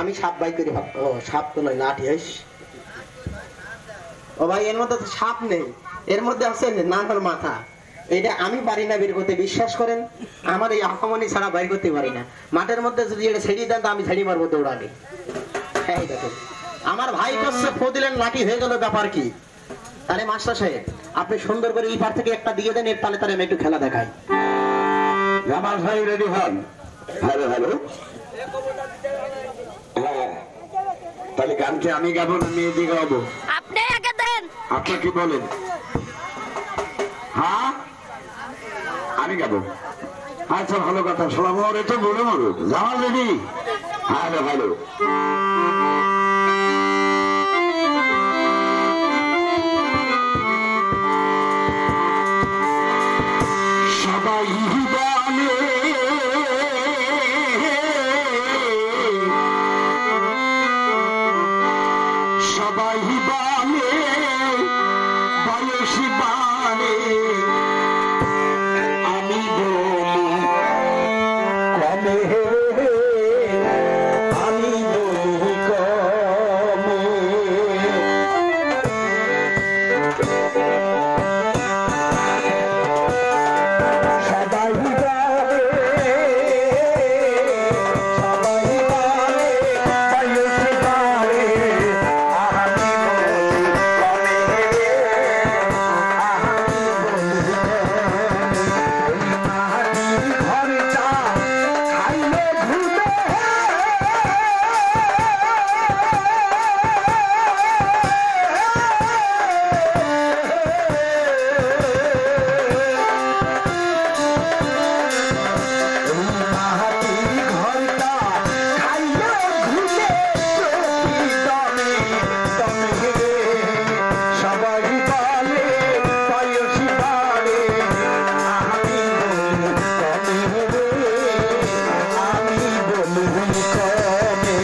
আমি সাপ বাই করে ভাব। ও সাপ তো নয়, লাঠি। ও ভাই এর মধ্যে তো সাপ নেই, এর মধ্যে আছে নানার মাথা। এটা আমি পারি না বের করতে, বিশ্বাস করেন। আমার এই আক্রমণী ছাড়া বাইর করতে পারি না। মাঠের মধ্যে যদি এটা ছেড়ে দেন তো আমি ছেড়ে মারবো দৌড়ালে। হ্যাঁ দেখেন আমার ভাই করছে ফো দিলেন, লাঠি হয়ে গেল, ব্যাপার কি? তাহলে মাস্টার সাহেব আপনি সুন্দর করে এই পার থেকে একটা দিয়ে দেন, এর তালে তালে আমি একটু খেলা দেখাই। জামাল সাহেব রেডি হন। হ্যালো হ্যালো, হ্যাঁ তাহলে গানকে আমি গাবো না মেয়ে দিয়ে গাবো? আপনি আগে দেন। আপনি কি বলেন? হ্যাঁ আমি গাবো। আচ্ছা ভালো কথা, শোনাব। এটা বলে মরুক। জামাল রেডি? Hello hello. সবাই বলে সবাই বলে বয়সী বানে, আমি বলি কমে, আমি বলি কমে। সবাই বলে বয়সী বানে, আমি বলি কমে, ঘরটা খাইলে ঘুমে, মাটি ঘরটা খাইলে ঘুমে, দমে দমে সবাই বলে বয়সী বাড়ে, আমি বলি কমে, আমি বলি কমে।